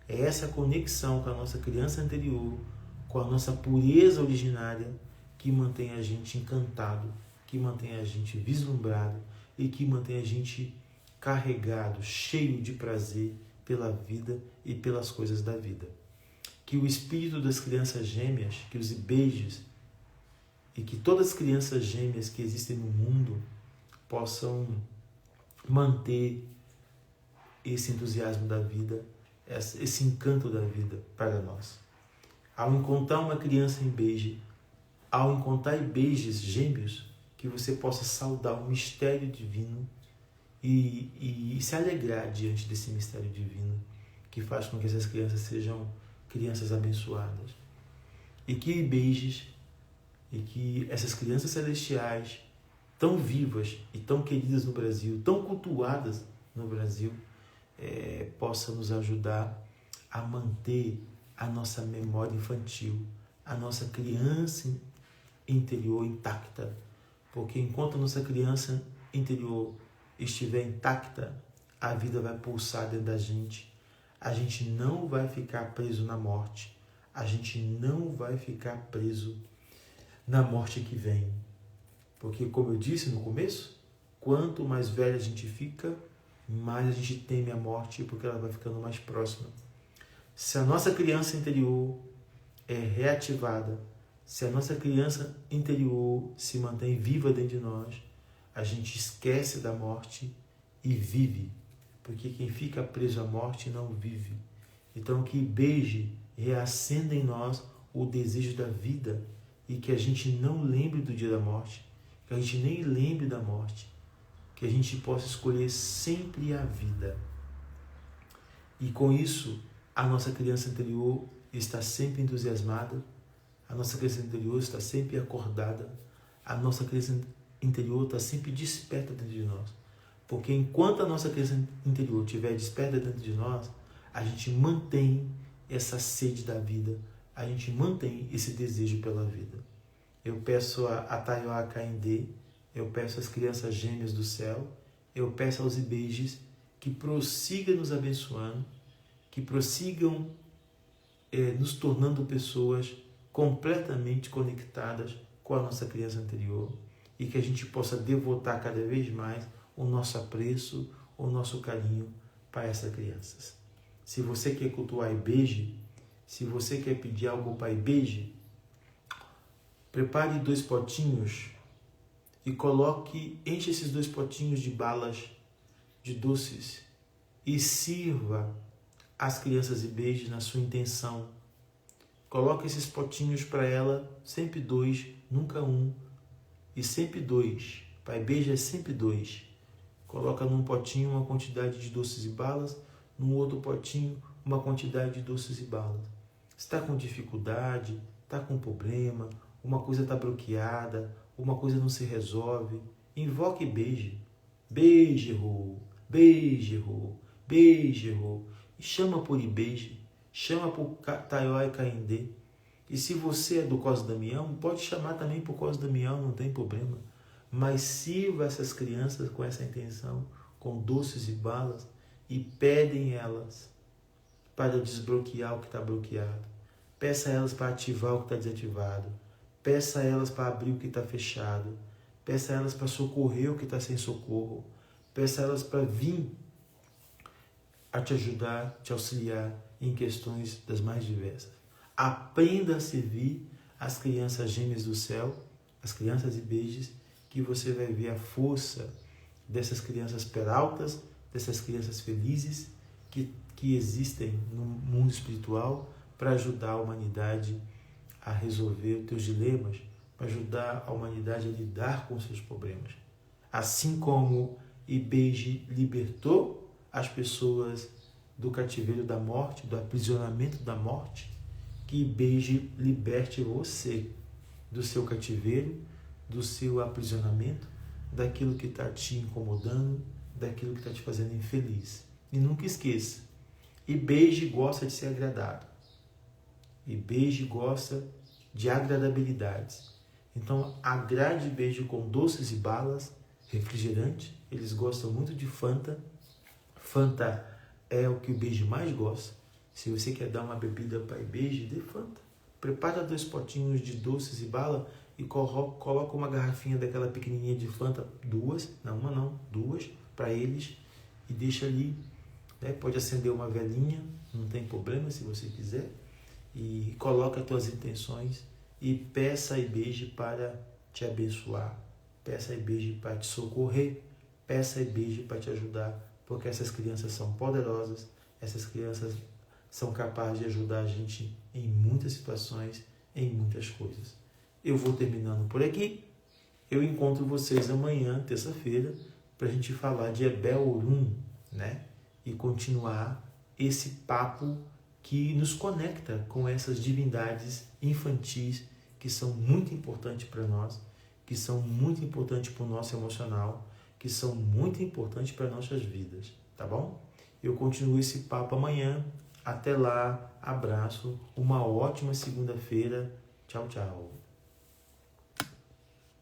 S1: é essa conexão com a nossa criança anterior, com a nossa pureza originária, que mantém a gente encantado, que mantém a gente vislumbrado e que mantém a gente carregado, cheio de prazer pela vida e pelas coisas da vida. Que o espírito das crianças gêmeas, que os Ibejas e que todas as crianças gêmeas que existem no mundo possam manter esse entusiasmo da vida, esse encanto da vida para nós. Ao encontrar uma criança Ibeja, ao encontrar Ibejas gêmeos, que você possa saudar o mistério divino e se alegrar diante desse mistério divino, que faz com que essas crianças sejam crianças abençoadas. E que Ibejas, e que essas crianças celestiais, tão vivas e tão queridas no Brasil, tão cultuadas no Brasil, possam nos ajudar a manter a nossa memória infantil, a nossa criança interior intacta. Porque enquanto a nossa criança interior estiver intacta, a vida vai pulsar dentro da gente. A gente não vai ficar preso na morte. A gente não vai ficar preso na morte que vem. Porque, como eu disse no começo, quanto mais velho a gente fica, mais a gente teme a morte, porque ela vai ficando mais próxima. Se a nossa criança interior é reativada, se a nossa criança interior se mantém viva dentro de nós, a gente esquece da morte e vive. Porque quem fica preso à morte não vive. Então, que beije, reacenda em nós o desejo da vida e que a gente não lembre do dia da morte, que a gente nem lembre da morte, que a gente possa escolher sempre a vida. E com isso, a nossa criança interior está sempre entusiasmada, a nossa criança interior está sempre acordada, a nossa criança interior está sempre desperta dentro de nós, Porque enquanto a nossa criança interior estiver desperta dentro de nós, a gente mantém essa sede da vida, a gente mantém esse desejo pela vida. Eu peço a Taió Caindê, eu peço às crianças gêmeas do céu, eu peço aos Ibejes que prossigam nos abençoando, que prossigam nos tornando pessoas completamente conectadas com a nossa criança anterior e que a gente possa devotar cada vez mais o nosso apreço, o nosso carinho para essas crianças. Se você quer cultuar Ibeje, se você quer pedir algo para Ibeje, prepare 2 potinhos e enche esses 2 potinhos de balas, de doces e sirva as crianças Ibeje na sua intenção. Coloque esses potinhos para ela, sempre 2, nunca 1, e sempre 2. Para Ibeje é sempre 2. Coloca num potinho uma quantidade de doces e balas, num outro potinho uma quantidade de doces e balas. Está com dificuldade, está com problema, uma coisa está bloqueada, uma coisa não se resolve, invoque Ibeje. Beije-ro, beije-ro, beije-ro. E chama por Ibeje, chama por Taió e Caindê. E se você é do Cosme Damião, pode chamar também por Cosme Damião, não tem problema. Mas sirva essas crianças com essa intenção, com doces e balas, e pedem elas para desbloquear o que está bloqueado. Peça a elas para ativar o que está desativado. Peça a elas para abrir o que está fechado. Peça a elas para socorrer o que está sem socorro. Peça a elas para vir a te ajudar, te auxiliar em questões das mais diversas. Aprenda a servir as crianças gêmeas do céu, as crianças Ibejes, que você vai ver a força dessas crianças peraltas, dessas crianças felizes que existem no mundo espiritual para ajudar a humanidade a resolver os teus dilemas, para ajudar a humanidade a lidar com os seus problemas. Assim como Ibeje libertou as pessoas do cativeiro da morte, do aprisionamento da morte, que Ibeje liberte você do seu cativeiro, do seu aprisionamento, daquilo que está te incomodando, daquilo que está te fazendo infeliz. E nunca esqueça, Ibeje gosta de ser agradado. Ibeje gosta de agradabilidades. Então, agrade Ibeje com doces e balas, refrigerante. Eles gostam muito de Fanta. Fanta é o que o Ibeje mais gosta. Se você quer dar uma bebida para Ibeje, dê Fanta. Prepara 2 potinhos de doces e bala e coloca uma garrafinha daquela pequenininha de Fanta, 2, não uma não, 2 para eles e deixa ali. Pode acender uma velinha, não tem problema se você quiser, e coloca as tuas intenções e peça a Ibeje para te abençoar, peça a Ibeje para te socorrer, peça a Ibeje para te ajudar, porque essas crianças são poderosas, essas crianças são capazes de ajudar a gente em muitas situações, em muitas coisas. Eu vou terminando por aqui, eu encontro vocês amanhã, terça-feira, para a gente falar de Ebel-Orum, e continuar esse papo que nos conecta com essas divindades infantis que são muito importantes para nós, que são muito importantes para o nosso emocional, que são muito importantes para nossas vidas, tá bom? Eu continuo esse papo amanhã. Até lá, abraço, uma ótima segunda-feira. Tchau, tchau.